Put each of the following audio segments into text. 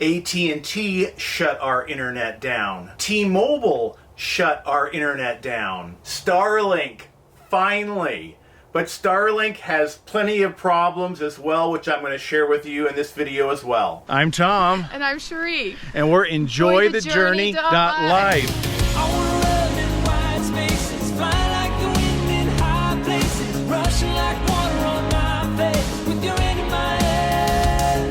AT&T shut our internet down. T-Mobile shut our internet down. Starlink, finally. But Starlink has plenty of problems as well, which I'm going to share with you in this video as well. I'm Tom. And I'm Cheri. And we're EnjoyTheJourney.Life. I wanna run in wide spaces, fly like the wind in high places, rushing like water on my face, with your hand in my head.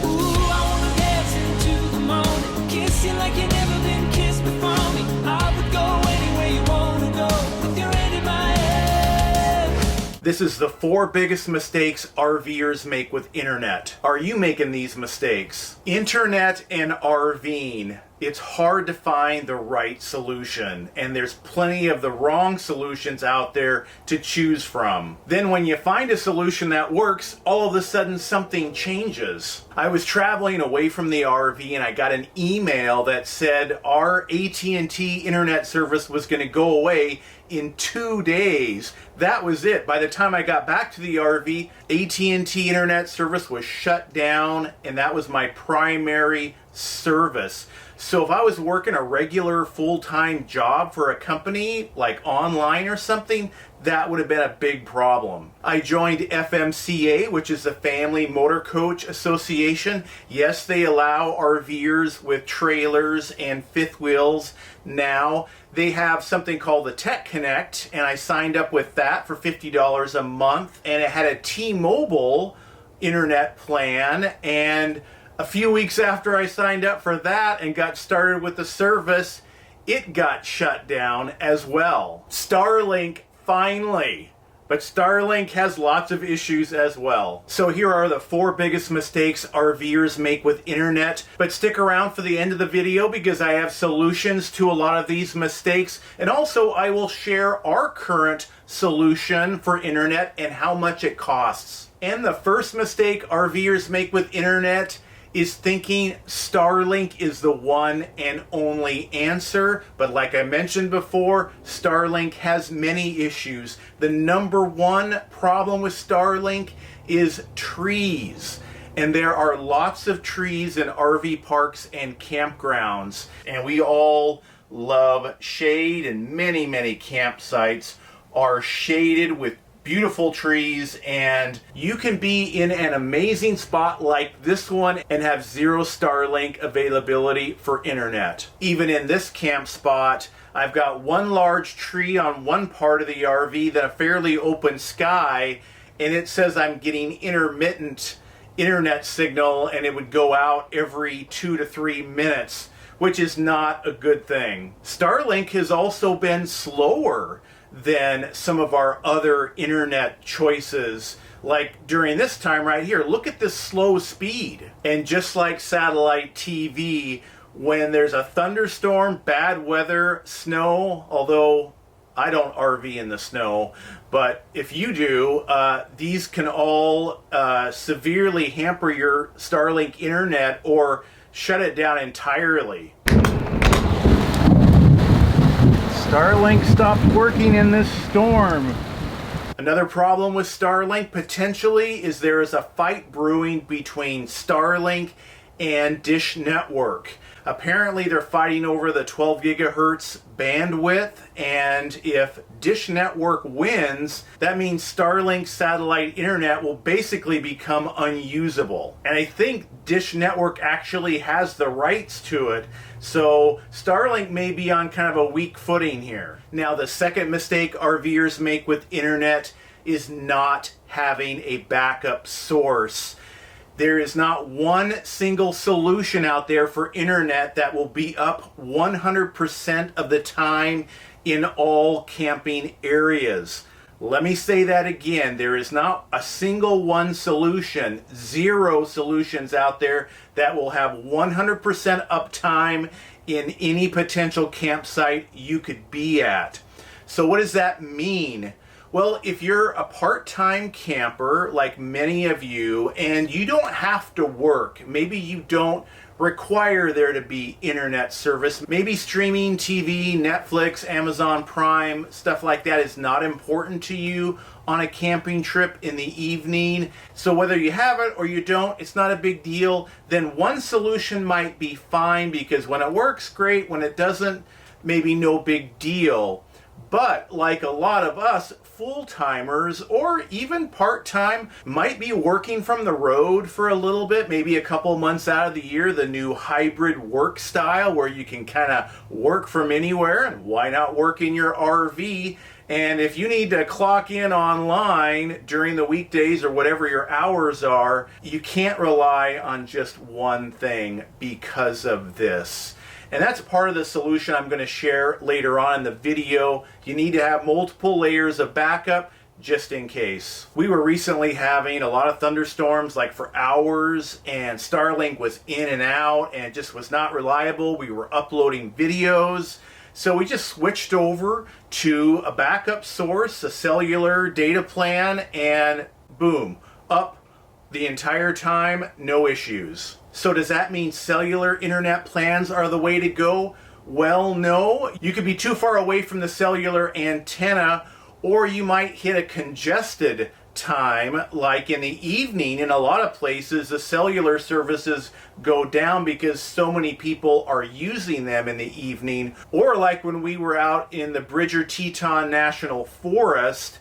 Ooh, I wanna dance into the morning, kiss you like you've never been kissed before me. I would go anywhere you wanna go, with your hand in my head. This is the 4 biggest mistakes RVers make with internet. Are you making these mistakes? Internet and RVing. It's hard to find the right solution, and there's plenty of the wrong solutions out there to choose from. Then when you find a solution that works, all of a sudden something changes. I was traveling away from the RV and I got an email that said our AT&T internet service was going to go away in 2 days. That was it. By the time I got back to the RV, AT&T internet service was shut down, and that was my primary service. So if I was working a regular full-time job for a company, like online or something, that would have been a big problem. I joined FMCA, which is the Family Motor Coach Association. Yes, they allow RVers with trailers and fifth wheels now. They have something called the Tech Connect, and I signed up with that for $50 a month, and it had a T-Mobile internet plan, and a few weeks after I signed up for that and got started with the service, it got shut down as well. Starlink, finally. But Starlink has lots of issues as well. So here are the 4 biggest mistakes RVers make with internet. But stick around for the end of the video because I have solutions to a lot of these mistakes. And also I will share our current solution for internet and how much it costs. And the first mistake RVers make with internet is thinking Starlink is the one and only answer. But like I mentioned before, Starlink has many issues. The number 1 problem with Starlink is trees. And there are lots of trees in RV parks and campgrounds. And we all love shade, and many, many campsites are shaded with beautiful trees, and you can be in an amazing spot like this one and have 0 Starlink availability for internet. Even in this camp spot, I've got one large tree on one part of the RV, then a fairly open sky, and it says I'm getting intermittent internet signal, and it would go out every 2 to 3 minutes, which is not a good thing. Starlink has also been slower than some of our other internet choices. Like during this time right here, look at this slow speed. And just like satellite TV, when there's a thunderstorm, bad weather, snow, although I don't RV in the snow, but if you do, these can all severely hamper your Starlink internet or shut it down entirely. Starlink stopped working in this storm. Another problem with Starlink potentially is there is a fight brewing between Starlink and Dish Network. Apparently they're fighting over the 12 gigahertz bandwidth, and if Dish Network wins, that means Starlink satellite internet will basically become unusable. And I think Dish Network actually has the rights to it, so Starlink may be on kind of a weak footing here. Now, the second mistake RVers make with internet is not having a backup source. There is not one single solution out there for internet that will be up 100% of the time in all camping areas. Let me say that again. There is not a single one solution, 0 solutions out there that will have 100% uptime in any potential campsite you could be at. So what does that mean? Well, if you're a part-time camper, like many of you, and you don't have to work, maybe you don't require there to be internet service. Maybe streaming TV, Netflix, Amazon Prime, stuff like that is not important to you on a camping trip in the evening. So whether you have it or you don't, it's not a big deal. Then one solution might be fine, because when it works, great. When it doesn't, maybe no big deal. But like a lot of us full-timers or even part-time might be working from the road for a little bit, maybe a couple months out of the year, the new hybrid work style where you can kind of work from anywhere, and why not work in your RV? And if you need to clock in online during the weekdays or whatever your hours are, you can't rely on just one thing because of this. And that's part of the solution I'm going to share later on in the video. You need to have multiple layers of backup just in case. We were recently having a lot of thunderstorms, like for hours, and Starlink was in and out and it just was not reliable. We were uploading videos. So we just switched over to a backup source, a cellular data plan, and boom, up the entire time, no issues. So does that mean cellular internet plans are the way to go? Well, no. You could be too far away from the cellular antenna, or you might hit a congested time, like in the evening. In a lot of places, the cellular services go down because so many people are using them in the evening. Or like when we were out in the Bridger-Teton National Forest,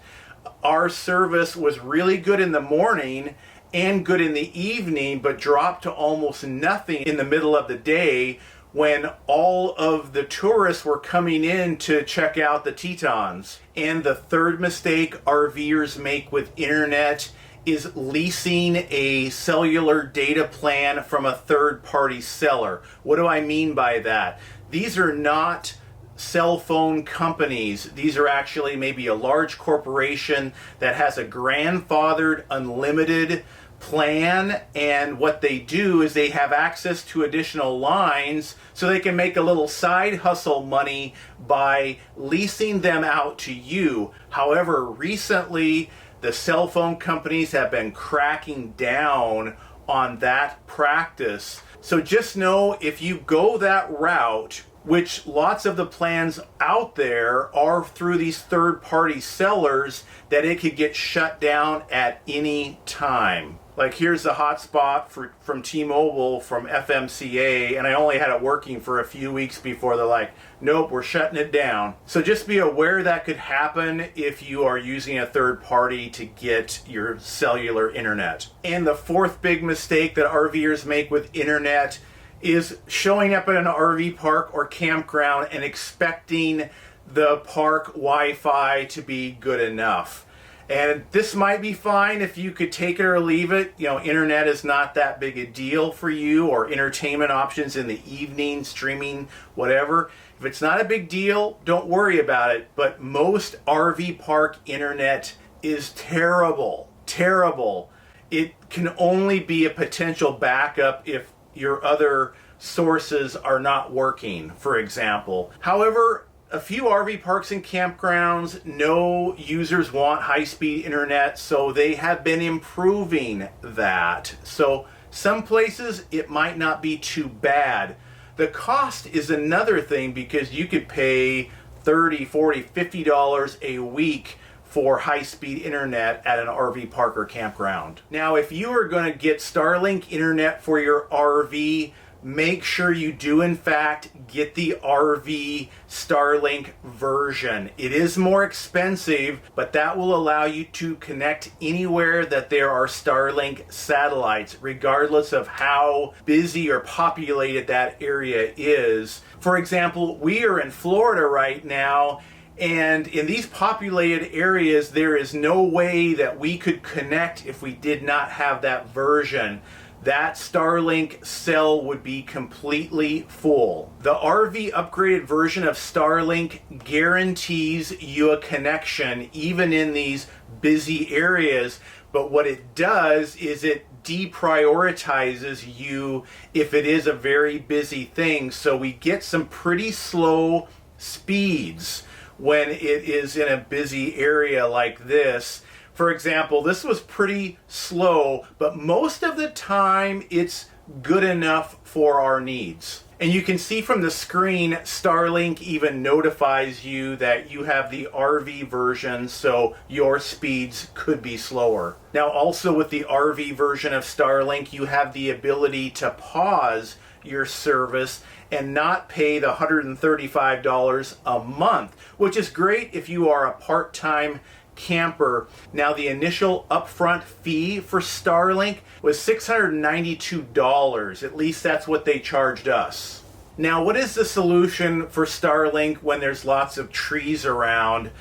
our service was really good in the morning and good in the evening, but dropped to almost nothing in the middle of the day when all of the tourists were coming in to check out the Tetons. And the third mistake RVers make with internet is leasing a cellular data plan from a third-party seller. What do I mean by that? These are not cell phone companies. These are actually maybe a large corporation that has a grandfathered unlimited plan, and what they do is they have access to additional lines so they can make a little side hustle money by leasing them out to you. However, recently the cell phone companies have been cracking down on that practice. So just know, if you go that route, which lots of the plans out there are through these third-party sellers, that it could get shut down at any time. Like here's the hotspot from T-Mobile from FMCA, and I only had it working for a few weeks before they're like, nope, we're shutting it down. So just be aware that could happen if you are using a third party to get your cellular internet. And the fourth big mistake that RVers make with internet is showing up at an RV park or campground and expecting the park Wi-Fi to be good enough. And this might be fine if you could take it or leave it. You know, internet is not that big a deal for you, or entertainment options in the evening, streaming, whatever. If it's not a big deal, don't worry about it. But most RV park internet is terrible. Terrible. It can only be a potential backup if your other sources are not working, for example. However, a few RV parks and campgrounds know users want high-speed internet, so they have been improving that. So some places it might not be too bad. The cost is another thing, because you could pay $30, $40, $50 a week for high-speed internet at an RV park or campground. Now, if you are going to get Starlink internet for your RV, make sure you do in fact get the RV Starlink version. It is more expensive, but that will allow you to connect anywhere that there are Starlink satellites, regardless of how busy or populated that area is. For example, we are in Florida right now, and in these populated areas, there is no way that we could connect if we did not have that version. That Starlink cell would be completely full. The RV upgraded version of Starlink guarantees you a connection even in these busy areas, but what it does is it deprioritizes you if it is a very busy thing. So we get some pretty slow speeds when it is in a busy area like this. For example, this was pretty slow, but most of the time it's good enough for our needs. And you can see from the screen, Starlink even notifies you that you have the RV version, so your speeds could be slower. Now also with the RV version of Starlink, you have the ability to pause your service and not pay the $135 a month, which is great if you are a part-time camper. Now the initial upfront fee for Starlink was $692. At least that's what they charged us. Now what is the solution for Starlink when there's lots of trees around?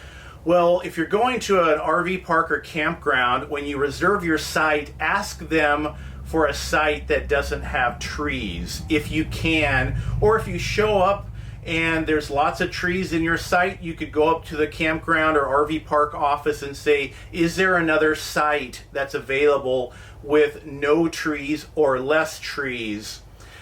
Well, if you're going to an RV park or campground, when you reserve your site, ask them for a site that doesn't have trees if you can, or if you show up and there's lots of trees in your site, you could go up to the campground or RV park office and say, is there another site that's available with no trees or less trees?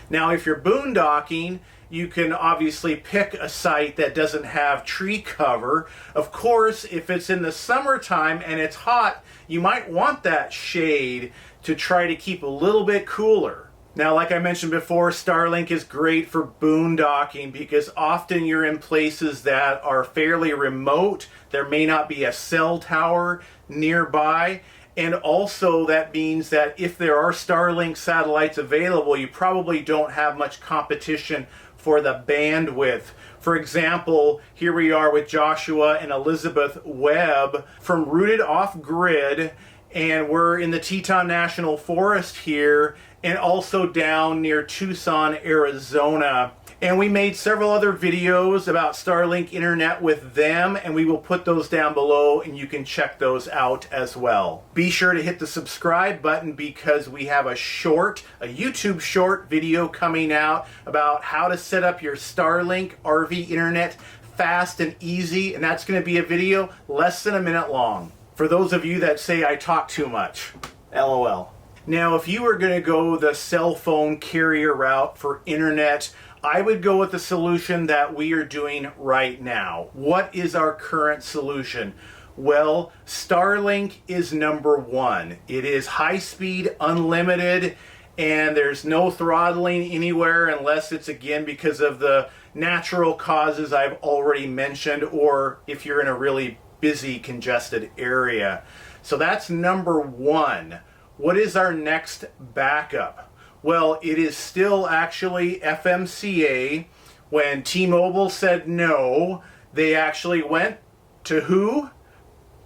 Now, if you're boondocking, you can obviously pick a site that doesn't have tree cover. Of course, if it's in the summertime and it's hot, you might want that shade to try to keep a little bit cooler. Now, like I mentioned before, Starlink is great for boondocking because often you're in places that are fairly remote. There may not be a cell tower nearby. And also that means that if there are Starlink satellites available, you probably don't have much competition for the bandwidth. For example, here we are with Joshua and Elizabeth Webb from Rooted Off Grid, and we're in the Teton National Forest here, and also down near Tucson, Arizona. And we made several other videos about Starlink Internet with them, and we will put those down below and you can check those out as well. Be sure to hit the subscribe button because we have a YouTube short video coming out about how to set up your Starlink RV Internet fast and easy, and that's going to be a video less than a minute long. For those of you that say I talk too much, LOL. Now, if you were going to go the cell phone carrier route for internet, I would go with the solution that we are doing right now. What is our current solution? Well, Starlink is number one. It is high speed, unlimited, and there's no throttling anywhere unless it's, again, because of the natural causes I've already mentioned, or if you're in a really busy, congested area. So that's number one. What is our next backup? Well, it is still actually FMCA. When T-Mobile said no, they actually went to who?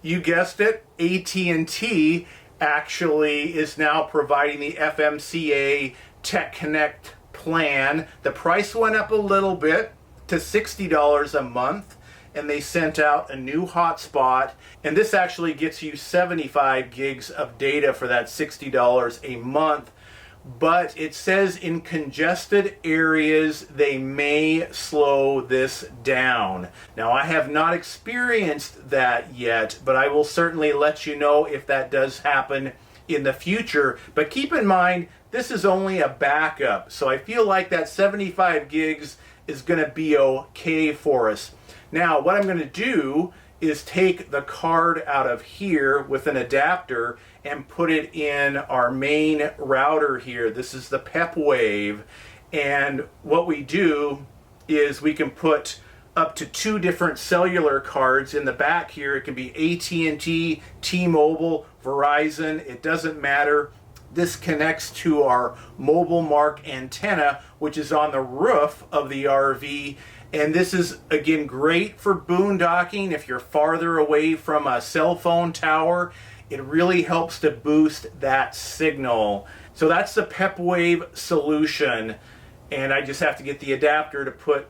You guessed it, at&t actually is now providing the FMCA Tech Connect plan. The price went up a little bit to $60 a month, and they sent out a new hotspot, and this actually gets you 75 gigs of data for that $60 a month. But it says in congested areas they may slow this down. Now, I have not experienced that yet, but I will certainly let you know if that does happen in the future. But keep in mind, this is only a backup, so I feel like that 75 gigs is going to be okay for us. Now, what I'm going to do is take the card out of here with an adapter and put it in our main router here. This is the PepWave, and what we do is we can put up to 2 different cellular cards in the back here. It can be at&t, T-Mobile, Verizon, it doesn't matter. This connects to our mobile mark antenna, which is on the roof of the RV. And this is, again, great for boondocking if you're farther away from a cell phone tower. It really helps to boost that signal. So that's the PepWave solution. And I just have to get the adapter to put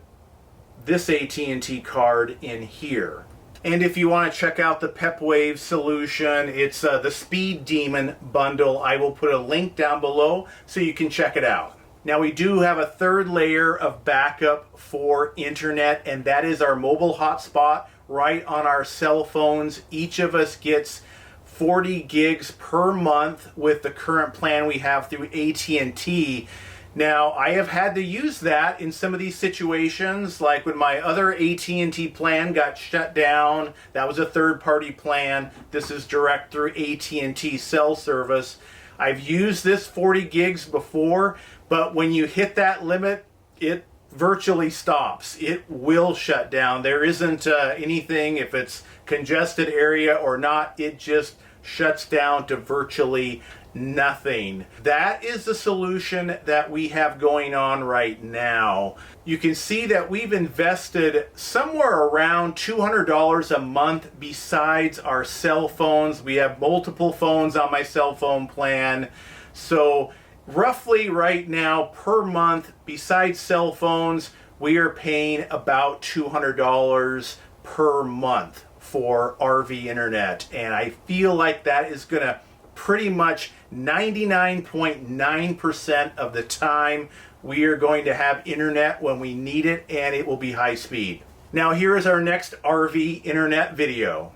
this at&t card in here. And if you want to check out the PepWave solution, it's the Speed Demon bundle. I will put a link down below so you can check it out. Now, we do have a third layer of backup for internet, and that is our mobile hotspot right on our cell phones. Each of us gets 40 gigs per month with the current plan we have through at&t. Now, I have had to use that in some of these situations, like when my other at&t plan got shut down. That was a third-party plan. This is direct through at&t cell service. I've used this 40 gigs before, but when you hit that limit, it virtually stops. It will shut down. There isn't anything, if it's congested area or not, it just shuts down to virtually nothing. That is the solution that we have going on right now. You can see that we've invested somewhere around $200 a month besides our cell phones. We have multiple phones on my cell phone plan. So roughly right now per month, besides cell phones, we are paying about $200 per month for RV internet. And I feel like that is going to pretty much 99.9% of the time we are going to have internet when we need it, and it will be high speed. Now here is our next RV internet video.